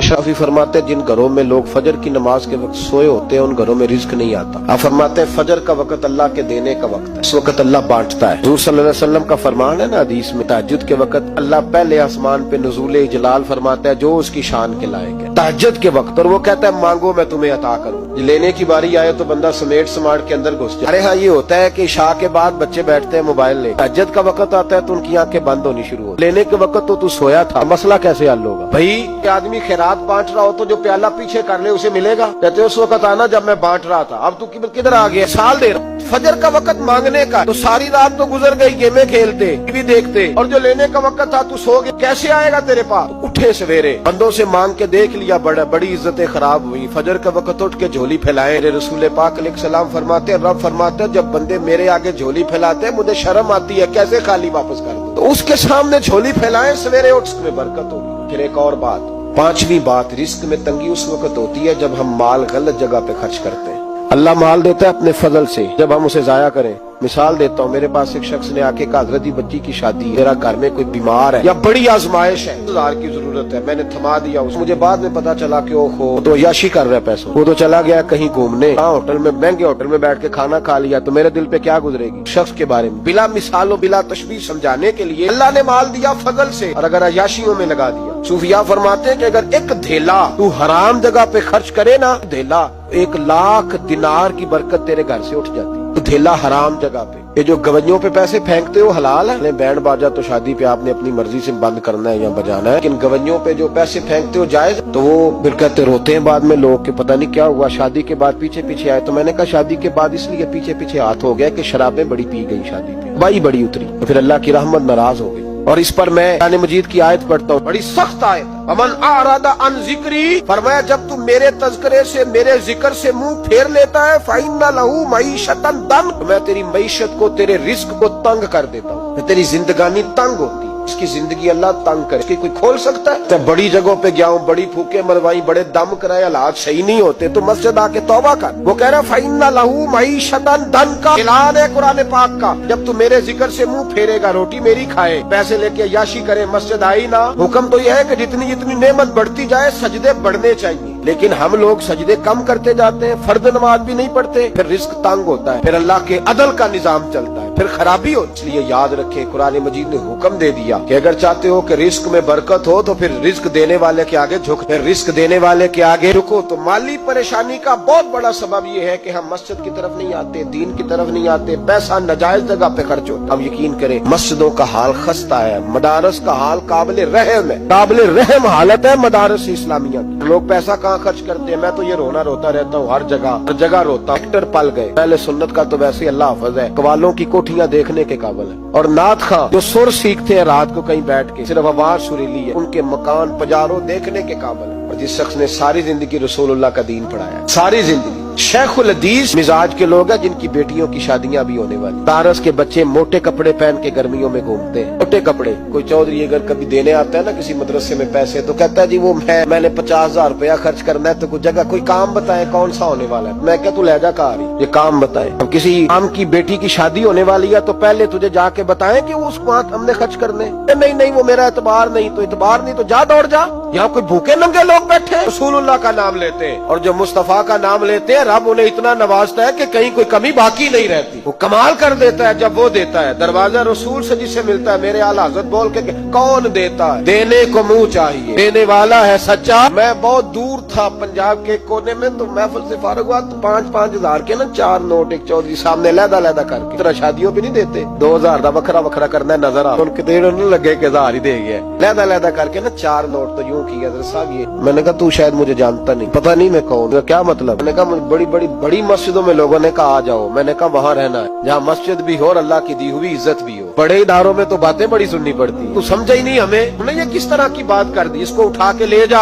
शाफी फरमाते जिन घरों में लोग फजर की नमाज के वक्त सोए होते हैं उन घरों में रिज्क नहीं आता। आप फरमाते हैं फजर का वक्त अल्लाह के देने का वक्त है, इस वक्त अल्लाह बांटता है। हुज़ूर सल्लल्लाहु अलैहि वसल्लम का फरमान है ना हदीस में, तहज्जुद के वक्त अल्लाह पहले आसमान पे नुज़ूल जलाल फरमाता है जो उसकी शान के लायक है तहज्जुद के वक्त, और वो कहता है मांगो मैं तुम्हें अता करूँ। लेने की बारी आए तो बंदा समेट समाट के अंदर घुस जाए। अरे हाँ, ये होता है कि इशा के बाद बच्चे बैठते हैं मोबाइल ले, तहज्जुद का वक्त आता है तो उनकी आंखें बंद होनी शुरू हो। लेने के वक्त तो तू सोया था, मसला कैसे हल होगा भाई? आदमी खैरात बांट रहा हो तो जो प्याला पीछे कर ले उसे मिलेगा? कहते उस वक्त आना जब मैं बांट रहा था, अब तू किधर आ गया? साल दे रहा। फजर का वक्त मांगने का, तो सारी रात तो गुजर गई गेमें खेलते टीवी देखते, और जो लेने का वक्त था तू सो गया, कैसे आएगा तेरे पास? उठे सवेरे बंदों से मांग के देख लिया, बड़ी इज्जतें खराब हुई। फजर का वक्त उठ के झोली फैलाए। रसूल पाक अलैहिस्सलाम फरमाते, रब फरमाते जब बंदे मेरे आगे झोली फैलाते मुझे शर्म आती है, कैसे खाली वापस कर दूं? तो उसके सामने झोली फैलाए, सवेरे उठ में बरकत होगी। फिर एक और बात, पांचवी बात, रिस्क में तंगी उस वक्त होती है जब हम माल गलत जगह पे खर्च करते हैं। अल्लाह माल देता है अपने फजल से, जब हम उसे जाया करें। मिसाल देता हूँ, मेरे पास एक शख्स ने आके कहा हजरत बच्ची की शादी है, मेरा घर में कोई बीमार है या बड़ी आजमाइश है, 1000 की जरूरत है, मैंने थमा दिया उसे। मुझे बाद में पता चला कि ओहो तो याशी कर रहा है पैसों, वो तो चला गया कहीं घूमने, होटल में, महंगे होटल में बैठ के खाना खा लिया, तो मेरे दिल पे क्या गुजरेगी शख्स के बारे में? बिला मिसालों बिला तशबीह समझाने के लिए अल्लाह ने माल दिया फजल से, और अगर अयाशियों में लगा दिया। सूफिया फरमाते हैं कि अगर एक धेला तू हराम जगह पे खर्च करे ना, धेला 1,00,000 दिनार की बरकत तेरे घर से उठ जाती। तो धेला हराम जगह पे। ये जो गवैयों पे पैसे फेंकते हो हलाल है? बैंड बाजा तो शादी पे आपने अपनी मर्जी से बंद करना है या बजाना है, लेकिन गवैयों पे जो पैसे फेंकते हो जायज? तो वो फिर कहते रोते हैं बाद में लोग कि पता नहीं क्या हुआ, शादी के बाद पीछे पीछे आए। तो मैंने कहा शादी के बाद इसलिए पीछे पीछे हाथ हो गया कि शराबें बड़ी पी गई शादी पे, बाई बड़ी उतरी, तो फिर अल्लाह की रहमत नाराज हो गई। और इस पर मैं कुरान मजीद की आयत पढ़ता हूँ, बड़ी सख्त आयत, अमन आरादा अन जिक्री, फरमाया जब तू मेरे तज़किरे से, मेरे जिक्र से मुंह फेर लेता है, फाइन्ना लहू मईशतन दन, मैं तेरी मईशत को, तेरे रिस्क को तंग कर देता हूँ, तेरी जिंदगानी तंग होती। इसकी जिंदगी अल्लाह तंग करे, इसकी कोई खोल सकता है? तो बड़ी जगहों पे गया हूँ, बड़ी फूके मरवाई, बड़े दम कराए, हालात सही नहीं होते, तो मस्जिद आके तौबा कर। वो कह रहा फाइन्ना लहू मईशतन दन का ऐलान है कुरान पाक का, जब तू मेरे जिक्र से मुंह फेरेगा, रोटी मेरी खाए, पैसे लेके याशी करे, मस्जिद आई ना। हुक्म तो यह है कि जितनी जितनी नेमत बढ़ती जाए सजदे बढ़ने चाहिए, लेकिन हम लोग सजदे कम करते जाते हैं, फर्द नमाज भी नहीं पढ़ते, फिर रिस्क तंग होता है, फिर अल्लाह के अदल का निजाम चलता है, फिर खराबी हो। इसलिए याद रखें, कुरान मजीद ने हुक्म दे दिया कि अगर चाहते हो कि रिस्क में बरकत हो तो फिर रिस्क देने वाले के आगे झुक, फिर रिस्क देने वाले के आगे रुको। तो माली परेशानी का बहुत बड़ा सबब यह है कि हम मस्जिद की तरफ नहीं आते, दीन की तरफ नहीं आते, पैसा नाजायज जगह पे खर्च होता। अब यकीन करें मस्जिदों का हाल खस्ता है, मदारस का हाल काबिल रहम है, काबिल रहम हालत है मदारस इस्लामिया की। लोग पैसा कहाँ खर्च करते हैं? मैं तो ये रोता रहता हूँ, हर जगह रोता। एक्टर पल गए। पहले सुन्नत का तो वैसे अल्लाह हाफिज है, कवालों की कोठियां देखने के काबिल है, और नात खां जो सुर सीखते हैं रात को कहीं बैठ के, सिर्फ आवाज सुरीली है, उनके मकान पजारों देखने के काबिल है। और जिस शख्स ने सारी जिंदगी रसूलुल्लाह का दीन पढ़ाया, सारी जिंदगी, शेखुल हदीस मिजाज के लोग हैं जिनकी बेटियों की शादियां भी होने वाली। तारस के बच्चे मोटे कपड़े पहन के गर्मियों में घूमते हैं, मोटे कपड़े। कोई चौधरी अगर कभी देने आता है ना किसी मदरसे में पैसे, तो कहता है जी वो मैंने 50,000 रुपया खर्च करना है, तो कुछ जगह कोई काम बताए कौन सा होने वाला है। मैं क्या तू ले जा कहा रही, ये काम बताए। अब किसी आम की बेटी की शादी होने वाली है तो पहले तुझे जाके बताएं कि वो उसको हमने खर्च करने। नहीं वो मेरा एतबार नहीं, तो एतबार नहीं तो जा दौड़ जा। यहाँ कोई भूखे नंगे लोग बैठे रसूलुल्लाह का नाम लेते हैं, और जो मुस्तफा का नाम लेते हैं रब उन्हें इतना नवाजता है कि कहीं कोई कमी बाकी नहीं रहती। वो कमाल कर देता है जब वो देता है। दरवाजा रसूल से जिसे मिलता है, मेरे आला हज़रत बोल के कौन देता है? देने को मुंह चाहिए, देने वाला है सच्चा। मैं बहुत दूर था पंजाब के कोने में, तो महफिल से फारूक हुआ तो 5-5 हजार के ना 4 नोट एक चौधरी सामने लैदा करके, तरह शादियों भी नहीं देते, 2000 का वखरा करना नजर आ, उनके देर नहीं लगे कि 1000 ही दे गया, लैदा करके ना 4 नोट। तो यूं किया साहब ये, मैंने कहा तू शायद मुझे जानता नहीं, पता नहीं मैं कौन, क्या मतलब? मैंने कहा बड़ी मस्जिदों में लोगों ने कहा आ जाओ, मैंने कहा वहाँ रहना है जहाँ मस्जिद भी हो और अल्लाह की दी हुई इज्जत भी हो। बड़े इदारों में तो बातें बड़ी सुननी पड़ती, तू समझा ही नहीं हमें, ये किस तरह की बात कर दी, इसको उठा के ले जा।